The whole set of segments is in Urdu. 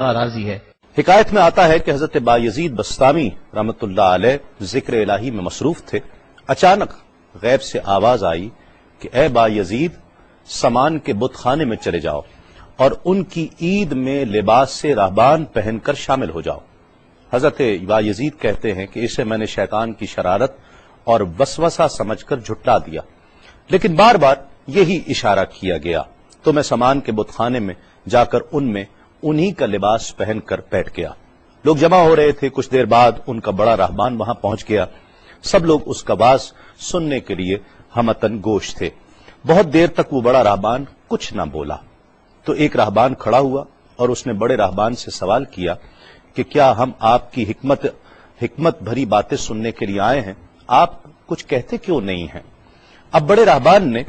راضی ہے۔ حکایت میں آتا ہے کہ حضرت بایزید بستامی رحمۃ اللہ علیہ ذکر الہی میں مصروف تھے، اچانک غیب سے آواز آئی کہ اے بایزید، سامان کے بت خانے میں چلے جاؤ اور ان کی عید میں لباس سے راہبان پہن کر شامل ہو جاؤ۔ حضرت بایزید کہتے ہیں کہ اسے میں نے شیطان کی شرارت اور وسوسہ سمجھ کر جھٹلا دیا، لیکن بار بار یہی اشارہ کیا گیا تو میں سامان کے بت خانے میں جا کر ان میں انہی کا لباس پہن کر بیٹھ گیا۔ لوگ جمع ہو رہے تھے، کچھ دیر بعد ان کا بڑا راہبان وہاں پہنچ گیا۔ سب لوگ اس کا باز سننے کے لیے ہمتن گوش تھے۔ بہت دیر تک وہ بڑا راہبان کچھ نہ بولا تو ایک راہبان کھڑا ہوا اور اس نے بڑے راہبان سے سوال کیا کہ کیا ہم آپ کی حکمت بھری باتیں سننے کے لیے آئے ہیں، آپ کچھ کہتے کیوں نہیں ہیں؟ اب بڑے راہبان نے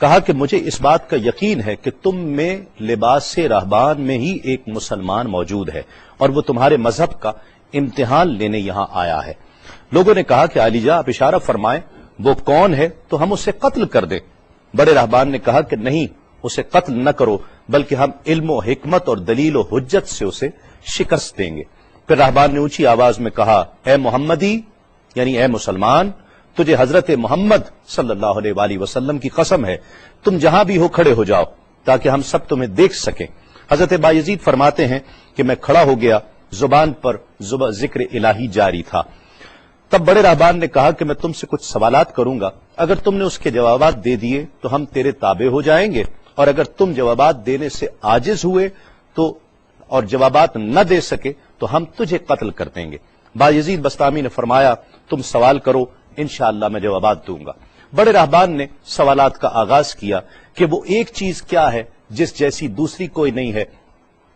کہا کہ مجھے اس بات کا یقین ہے کہ تم میں لباس سے راہبان میں ہی ایک مسلمان موجود ہے اور وہ تمہارے مذہب کا امتحان لینے یہاں آیا ہے۔ لوگوں نے کہا کہ علی جاں آپ اشارہ فرمائیں، وہ کون ہے تو ہم اسے قتل کر دیں۔ بڑے راہبان نے کہا کہ نہیں، اسے قتل نہ کرو، بلکہ ہم علم و حکمت اور دلیل و حجت سے اسے شکست دیں گے۔ پھر راہبان نے اونچی آواز میں کہا، اے محمدی، یعنی اے مسلمان، تجھے حضرت محمد صلی اللہ علیہ وآلہ وسلم کی قسم ہے، تم جہاں بھی ہو کھڑے ہو جاؤ تاکہ ہم سب تمہیں دیکھ سکیں۔ حضرت بایزید فرماتے ہیں کہ میں کھڑا ہو گیا، زبان پر ذکر الہی جاری تھا۔ تب بڑے راہبان نے کہا کہ میں تم سے کچھ سوالات کروں گا، اگر تم نے اس کے جوابات دے دیے تو ہم تیرے تابع ہو جائیں گے، اور اگر تم جوابات دینے سے عاجز ہوئے تو اور جوابات نہ دے سکے تو ہم تجھے قتل کر دیں گے۔ بایزید بستامی نے فرمایا، تم سوال کرو، انشاءاللہ میں جوابات دوں گا۔ بڑے راہبان نے سوالات کا آغاز کیا کہ وہ ایک چیز کیا ہے جس جیسی دوسری کوئی نہیں ہے،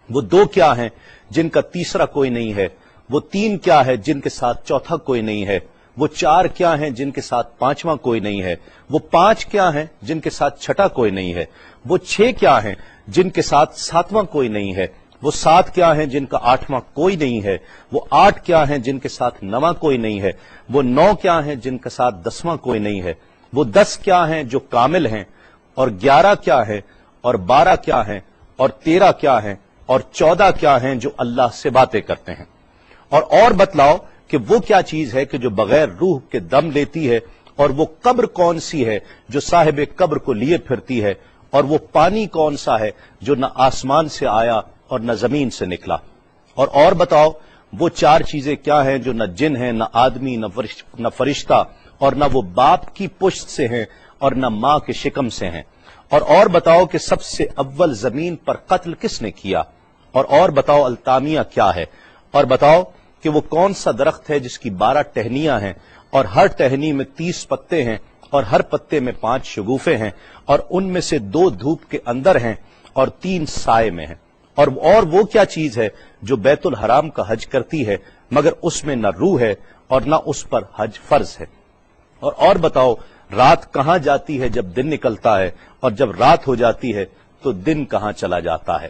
وہ دو کیا ہیں جن کا تیسرا کوئی نہیں ہے، وہ تین کیا ہے جن کے ساتھ چوتھا کوئی نہیں ہے، وہ چار کیا ہیں جن کے ساتھ پانچواں کوئی نہیں ہے، وہ پانچ کیا ہیں جن کے ساتھ چھٹا کوئی نہیں ہے، وہ چھ کیا ہیں جن کے ساتھ ساتواں کوئی نہیں ہے، وہ سات کیا ہیں جن کا آٹھواں کوئی نہیں ہے، وہ آٹھ کیا ہیں جن کے ساتھ نواں کوئی نہیں ہے، وہ نو کیا ہیں جن کے ساتھ دسواں کوئی نہیں ہے، وہ 10 کیا ہیں جو کامل ہیں، اور 11 کیا ہے، اور 12 کیا ہیں، اور 13 کیا ہیں، اور 14 کیا ہیں جو اللہ سے باتیں کرتے ہیں، اور بتلاؤ کہ وہ کیا چیز ہے کہ جو بغیر روح کے دم لیتی ہے، اور وہ قبر کون سی ہے جو صاحب قبر کو لیے پھرتی ہے، اور وہ پانی کون سا ہے جو نہ آسمان سے آیا اور نہ زمین سے نکلا، اور بتاؤ وہ چار چیزیں کیا ہیں جو نہ جن ہیں، نہ آدمی، نہ فرشتہ، اور نہ وہ باپ کی پشت سے ہیں اور نہ ماں کے شکم سے ہیں، اور بتاؤ کہ سب سے اول زمین پر قتل کس نے کیا، اور بتاؤ التامیہ کیا ہے، اور بتاؤ کہ وہ کون سا درخت ہے جس کی 12 ٹہنیاں ہیں اور ہر ٹہنی میں 30 پتے ہیں اور ہر پتے میں 5 شگوفے ہیں، اور ان میں سے 2 دھوپ کے اندر ہیں اور 3 سائے میں ہیں، اور وہ کیا چیز ہے جو بیت الحرام کا حج کرتی ہے مگر اس میں نہ روح ہے اور نہ اس پر حج فرض ہے، اور بتاؤ رات کہاں جاتی ہے جب دن نکلتا ہے، اور جب رات ہو جاتی ہے تو دن کہاں چلا جاتا ہے۔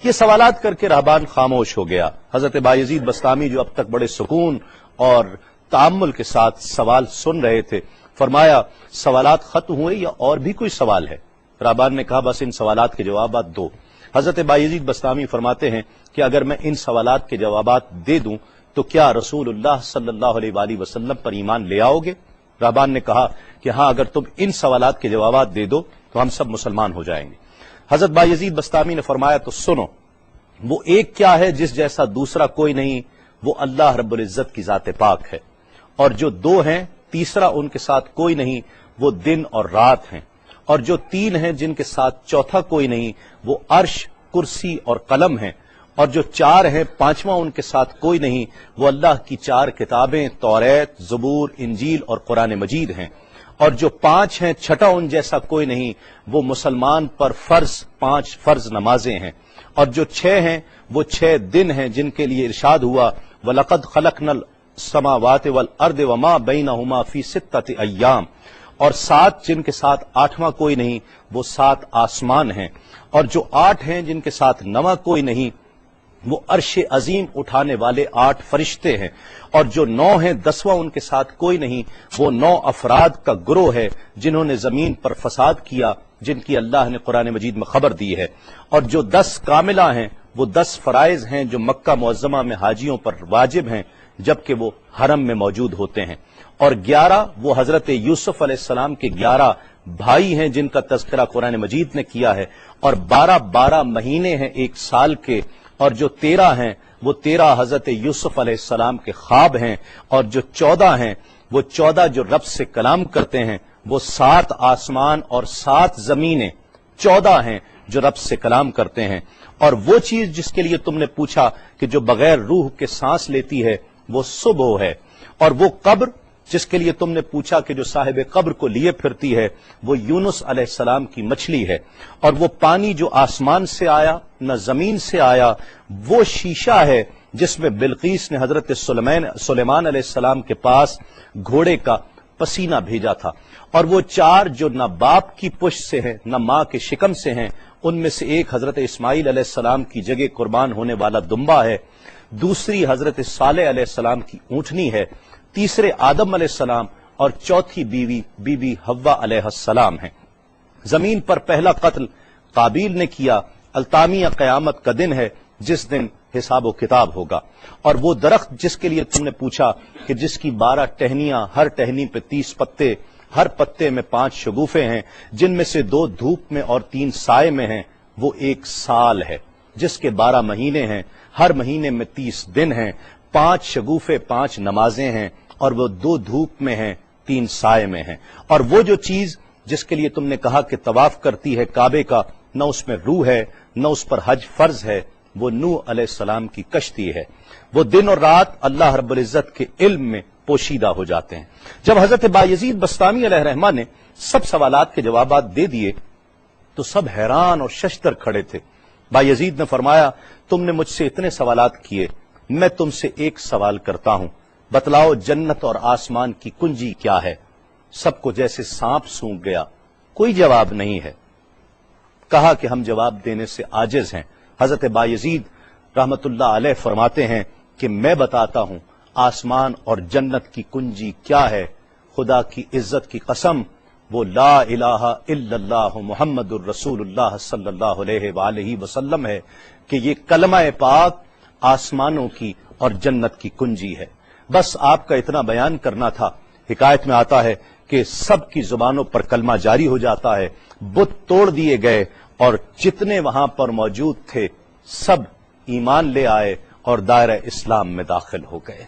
یہ سوالات کر کے راہبان خاموش ہو گیا۔ حضرت بایزید بستامی جو اب تک بڑے سکون اور تأمل کے ساتھ سوال سن رہے تھے، فرمایا، سوالات ختم ہوئے یا اور بھی کوئی سوال ہے؟ راہبان نے کہا، بس ان سوالات کے جوابات دو۔ حضرت بایزید بستامی فرماتے ہیں کہ اگر میں ان سوالات کے جوابات دے دوں تو کیا رسول اللہ صلی اللہ علیہ وآلہ وسلم پر ایمان لے آؤ گے؟ راہبان نے کہا کہ ہاں، اگر تم ان سوالات کے جوابات دے دو تو ہم سب مسلمان ہو جائیں گے۔ حضرت بایزید بستامی نے فرمایا، تو سنو، وہ ایک کیا ہے جس جیسا دوسرا کوئی نہیں، وہ اللہ رب العزت کی ذات پاک ہے، اور جو 2 ہیں تیسرا ان کے ساتھ کوئی نہیں، وہ دن اور رات ہیں، اور جو 3 ہیں جن کے ساتھ چوتھا کوئی نہیں، وہ عرش، کرسی اور قلم ہیں، اور جو 4 ہیں 5واں ان کے ساتھ کوئی نہیں، وہ اللہ کی 4 کتابیں توریت، زبور، انجیل اور قرآن مجید ہیں، اور جو 5 ہیں چھٹا ان جیسا کوئی نہیں، وہ مسلمان پر فرض 5 فرض نمازیں ہیں، اور جو 6 ہیں وہ 6 دن ہیں جن کے لیے ارشاد ہوا، وَلَقَدْ خَلَقْنَا السَّمَاوَاتِ وَالْأَرْضِ وَمَا بَيْنَهُمَا فِي 6 أَيَّامٍ، اور 7 جن کے ساتھ 8واں کوئی نہیں، وہ 7 آسمان ہیں، اور جو 8 ہیں جن کے ساتھ 9واں کوئی نہیں، وہ عرش عظیم اٹھانے والے 8 فرشتے ہیں، اور جو 9 ہیں 10واں ان کے ساتھ کوئی نہیں، وہ 9 افراد کا گروہ ہے جنہوں نے زمین پر فساد کیا، جن کی اللہ نے قرآن مجید میں خبر دی ہے، اور جو 10 کاملہ ہیں وہ 10 فرائض ہیں جو مکہ معظمہ میں حاجیوں پر واجب ہیں جبکہ وہ حرم میں موجود ہوتے ہیں، اور 11 وہ حضرت یوسف علیہ السلام کے 11 بھائی ہیں جن کا تذکرہ قرآن مجید نے کیا ہے، اور 12 مہینے ہیں ایک سال کے، اور جو 13 ہیں وہ 13 حضرت یوسف علیہ السلام کے خواب ہیں، اور جو 14 ہیں وہ 14 جو رب سے کلام کرتے ہیں، وہ 7 آسمان اور 7 زمینیں 14 ہیں جو رب سے کلام کرتے ہیں، اور وہ چیز جس کے لیے تم نے پوچھا کہ جو بغیر روح کے سانس لیتی ہے وہ صبح ہے، اور وہ قبر جس کے لیے تم نے پوچھا کہ جو صاحب قبر کو لیے پھرتی ہے وہ یونس علیہ السلام کی مچھلی ہے، اور وہ پانی جو آسمان سے آیا نہ زمین سے آیا وہ شیشہ ہے جس میں بلقیس نے حضرت سلیمان علیہ السلام کے پاس گھوڑے کا پسینہ بھیجا تھا، اور وہ 4 جو نہ باپ کی پشت سے ہیں نہ ماں کے شکم سے ہیں، ان میں سے ایک حضرت اسماعیل علیہ السلام کی جگہ قربان ہونے والا دمبا ہے، دوسری حضرت صالح علیہ السلام کی اونٹنی ہے، تیسرے آدم علیہ السلام، اور چوتھی بیوی بی بی حوا علیہ السلام ہیں۔ زمین پر پہلا قتل قابیل نے کیا، التامیہ قیامت کا دن ہے جس دن حساب و کتاب ہوگا، اور وہ درخت جس کے لیے تم نے پوچھا کہ جس کی 12 ٹہنیاں، ہر ٹہنی پہ 30 پتے، ہر پتے میں 5 شگوفے ہیں جن میں سے 2 دھوپ میں اور 3 سائے میں ہیں، وہ 1 سال ہے جس کے 12 مہینے ہیں، ہر مہینے میں 30 دن ہیں، 5 شگوفے 5 نمازیں ہیں، اور وہ 2 دھوپ میں ہیں 3 سائے میں ہیں، اور وہ جو چیز جس کے لیے تم نے کہا کہ طواف کرتی ہے کعبے کا، نہ اس میں روح ہے نہ اس پر حج فرض ہے، وہ نوح علیہ السلام کی کشتی ہے، وہ دن اور رات اللہ رب العزت کے علم میں پوشیدہ ہو جاتے ہیں۔ جب حضرت بایزید بسطامی علیہ الرحمہ نے سب سوالات کے جوابات دے دیے تو سب حیران اور ششدر کھڑے تھے۔ بایزید نے فرمایا تم نے مجھ سے اتنے سوالات کیے، میں تم سے ایک سوال کرتا ہوں، بتلاؤ جنت اور آسمان کی کنجی کیا ہے؟ سب کو جیسے سانپ سونگ گیا، کوئی جواب نہیں ہے۔ کہا کہ ہم جواب دینے سے عاجز ہیں۔ حضرت بایزید رحمت اللہ علیہ فرماتے ہیں کہ میں بتاتا ہوں آسمان اور جنت کی کنجی کیا ہے، خدا کی عزت کی قسم وہ لا الہ الا اللہ محمد الرسول اللہ صلی اللہ علیہ وآلہ وسلم ہے کہ یہ کلمہ پاک آسمانوں کی اور جنت کی کنجی ہے۔ بس آپ کا اتنا بیان کرنا تھا۔ حکایت میں آتا ہے کہ سب کی زبانوں پر کلمہ جاری ہو جاتا ہے، بت توڑ دیے گئے، اور جتنے وہاں پر موجود تھے سب ایمان لے آئے اور دائرہ اسلام میں داخل ہو گئے۔